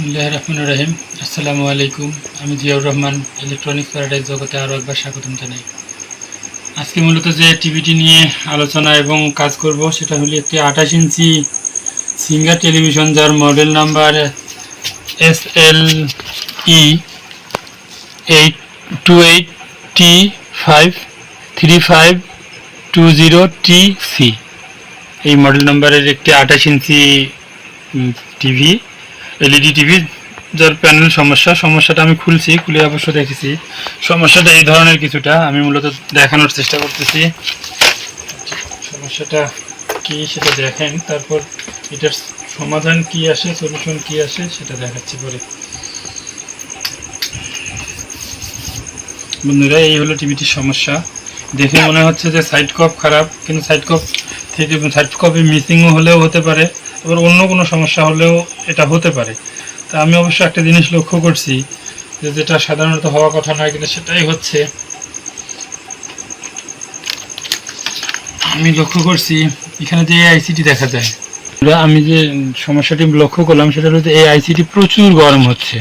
বিসমিল্লাহির রহমানির রহিম। আসসালামু আলাইকুম। আমি জিয়াউর রহমান, ইলেকট্রনিক্স প্যারাডাইস জগতে আরও একবার স্বাগতম জানাই। আজকে মূলত যে টিভিটি নিয়ে আলোচনা এবং কাজ করব সেটা হলো একটি 28 ইঞ্চি সিঙ্গার টেলিভিশন, যার মডেল নাম্বার SLE828T53520TC। এই মডেল নাম্বারের একটি 28 ইঞ্চি টিভি, এলইডি টিভি, যার প্যানেল সমস্যাটা আমি খুলে অবশ্য দেখেছি। সমস্যাটা এই ধরনের কিছুটা, আমি মূলত দেখানোর চেষ্টা করতেছি। সমস্যাটা কি সেটা দেখেন, তারপর এটার সমাধান কি আসে, সলিউশন কি আসে সেটা দেখাচ্ছি পরে। বন্ধুরা, এই হলো টিভিটির সমস্যা। দেখে মনে হচ্ছে যে সাইড কপ খারাপ, কিন্তু সাইড কপে মিসিংও হলেও হতে পারে, আবার অন্য কোনো সমস্যা হলেও এটা হতে পারে। তা আমি অবশ্য একটা জিনিস লক্ষ্য করছি, যে যেটা সাধারণত হওয়া কথা নয়, কিন্তু সেটাই হচ্ছে। আমি লক্ষ্য করছি এখানে যে আইসিটি দেখা যায়, আমি যে সমস্যাটি লক্ষ্য করলাম সেটা হলো যে এই আইসিটি প্রচুর গরম হচ্ছে।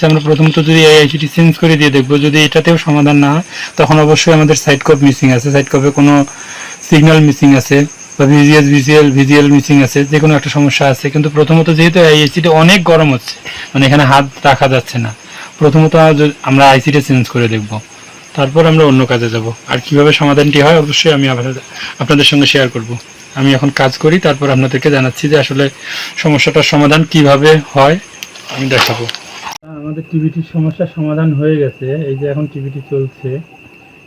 আমরা প্রথমত যদি এই আইসিটি চেঞ্জ করে দিয়ে দেখবো, যদি এটাতেও সমাধান না হয় তখন অবশ্যই আমাদের সাইড কপ মিসিং আছে, সাইড কপে কোনো সিগন্যাল মিসিং আছে, বা ভিজিএল মিসিং আছে, যে কোনো একটা সমস্যা আছে। কিন্তু প্রথমত যেহেতু এই আইসিটি অনেক গরম হচ্ছে, মানে এখানে হাত রাখা যাচ্ছে না, প্রথমত আমরা আইসিটি চেঞ্জ করে দেখব, তারপর আমরা অন্য কাজে যাব। আর কিভাবে সমাধানটি হয় অবশ্যই আমি আপনাদের সঙ্গে শেয়ার করব। আমি এখন কাজ করি, তারপর আপনাদেরকে জানাচ্ছি যে আসলে সমস্যাটার সমাধান কিভাবে হয় আমি দেখাবো। আমাদের টিভিটির সমস্যার সমাধান হয়ে গেছে, এই যে এখন টিভিটি চলছে।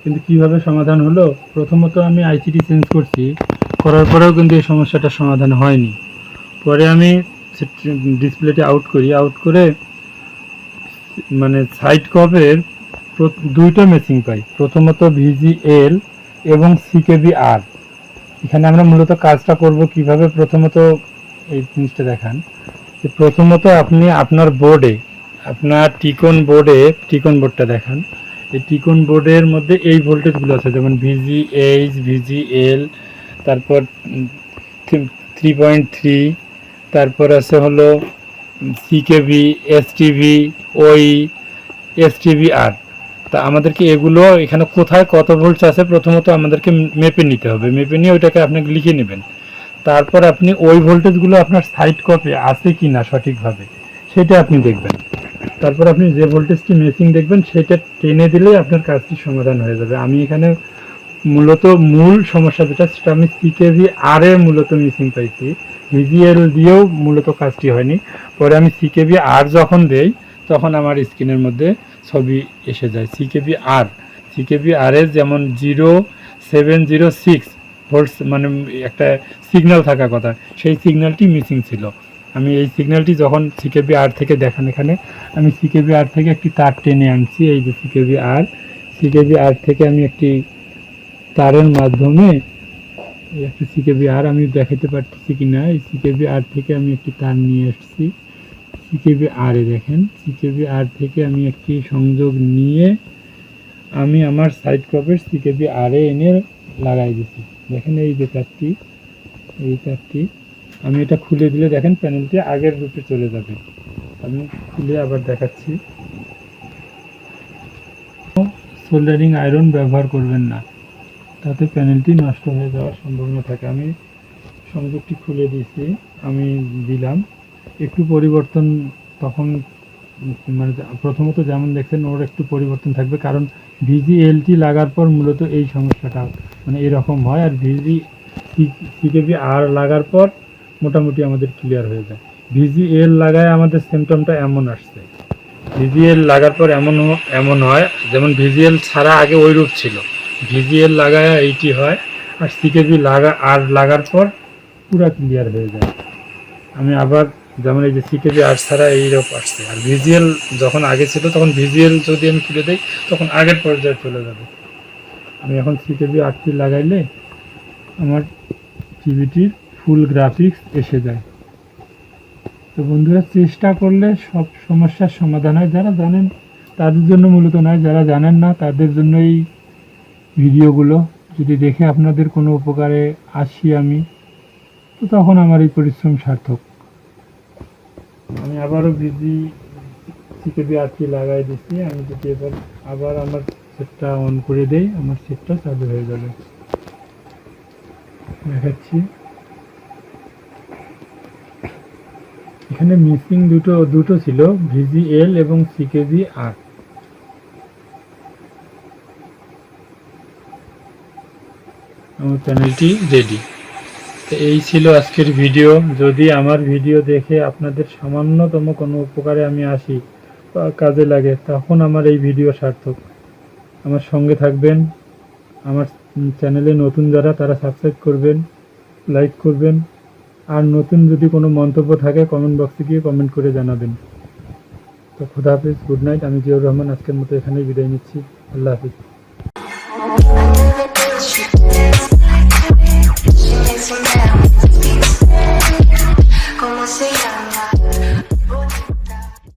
কিন্তু কিভাবে সমাধান হলো, প্রথমত আমি আইসিটি চেঞ্জ করার পরেও কিন্তু এই সমস্যাটার সমাধান হয়নি। পরে আমি ডিসপ্লেটি আউট করে মানে সাইড কপের দুইটা মেসিং পাই, প্রথমত ভিজিএল এবং সিকেবিআর। এখানে আমরা মূলত কাজটা করব কিভাবে। প্রথমত এই জিনিসটা দেখান, যে প্রথমত আপনি আপনার টিকন বোর্ডটা দেখান। এই টিকন বোর্ডের মধ্যে এই ভোল্টেজগুলো আছে, যেমন ভিজিএল, তারপর 3.3, তারপর আছে হলো সিকেবি, এসটিভি, ওই এসটিভিআর। তা আমাদেরকে এগুলো এখানে কোথায় কত ভোল্টস আছে প্রথমত আমাদেরকে মেপে নিতে হবে। মেপে নিয়ে ওইটাকে আপনাকে লিখে নেবেন। তারপর আপনি ওই ভোল্টেজগুলো আপনার সাইড কপে আছে কি না সঠিকভাবে সেটা আপনি দেখবেন। তারপর আপনি যে ভোল্টেজটি মেসিং দেখবেন সেটা টেনে দিলেই আপনার কাজটি সমাধান হয়ে যাবে। আমি এখানে মূলত মূল সমস্যা যেটা, সেটা আমি সিকেভি আর এ মূলত মিসিং পাইছি, ভিজিএল দিয়েও মূলত কাজটি হয়নি। পরে আমি সিকেভি আর যখন দেই তখন আমার স্ক্রিনের মধ্যে ছবি এসে যায় সিকেভি আর এর, যেমন 0706 ভোল্টস মানে একটা সিগন্যাল থাকার কথা, সেই সিগন্যালটি মিসিং ছিল। আমি এই সিগন্যালটি যখন সিকেবি আর থেকে দেখান, এখানে আমি সিকেবি আর থেকে একটি তার টেনে আনছি। এই যে সিকেবি আর থেকে আমি একটি তারের মাধ্যমে একটা সিকেবি আর আমি দেখাতে পারতেছি কিনা, এই সিকেবি আর থেকে আমি একটি তার নিয়ে আসছি সিকেবি আর এ। দেখেন, সিকেবি আর থেকে আমি একটি সংযোগ নিয়ে আমি আমার সাইড কপের সিকেবি আর এ এনে লাগাই দিচ্ছি। দেখেন এই যে তারটি আমি এটা খুলে দিলে দেখেন প্যানেলটি আগের রূপে চলে যাবে। আমি খুলে আবার দেখাচ্ছি। সোল্ডারিং আয়রন ব্যবহার করবেন না, তাতে প্যানেলটি নষ্ট হয়ে যাওয়ার সম্ভাবনা থাকে। আমি সংযোগটি খুলে দিয়েছি, আমি দিলাম একটু পরিবর্তন, তখন মানে প্রথমত যেমন দেখছেন ওর একটু পরিবর্তন থাকবে, কারণ ভিজিএলটি লাগার পর মূলত এই সমস্যাটা মানে এরকম হয়, আর সিকেবি আর লাগার পর মোটামুটি আমাদের ক্লিয়ার হয়ে যায়। ভিজিএল লাগায় আমাদের সিমটমটা এমন আসছে, ভিজিএল লাগার পর এমন হয়, যেমন ভিজিএল ছাড়া আগে ওই রূপ ছিল, ভিজিএল লাগায় এইটি হয়, আর সিকেবি লাগার পর পুরো ক্লিয়ার হয়ে যায়। আমি আবার যেমন এই যে সিকেবি আর ছাড়া এইরূপ আসছে, আর ভিজিএল যখন আগে ছিল তখন ভিজিএল যদি আমি খুলে দিই তখন আগের পর্যায়ে চলে যাবে। আমি এখন সিকেবি আরটি লাগাইলে আমার টিভিটির ফুল গ্রাফিক্স এসে যায়। তো বন্ধুরা, চেষ্টা করলে সব সমস্যার সমাধান হয়। যারা জানেন তাদের জন্য মূলত নয়, যারা জানেন না তাদের জন্য এই ভিডিওগুলো। যদি দেখে আপনাদের কোনো উপকারে আসি আমি, তো তখন আমার এই পরিশ্রম সার্থক। আমি আবারও ভিজি সিকেবি আরটি লাগাই দিচ্ছি। আমি যদি এবার আবার আমার সেটটা অন করে দেই, আমার সেটটা চালু হয়ে যাবে। দেখাচ্ছি, এখানে মিসিং দুটো ছিল, ভিজিএল এবং সিকেবি আর। আমার চ্যানেলটি রেডি। তো এই ছিল আজকের ভিডিও। যদি আমার ভিডিও দেখে আপনাদের সামান্যতম কোনো উপকারে আমি আসি বা কাজে লাগে, তখন আমার এই ভিডিও সার্থক। আমার সঙ্গে থাকবেন। আমার চ্যানেলে নতুন যারা, তারা সাবস্ক্রাইব করবেন, লাইক করবেন, আর নতুন যদি কোনো মন্তব্য থাকে কমেন্ট বক্সে গিয়ে কমেন্ট করে জানাবেন। তো খোদা হাফিজ, গুড নাইট। আমি জিয়াউর রহমান আজকের মতো এখানেই বিদায় নিচ্ছি। আল্লাহ হাফিজ।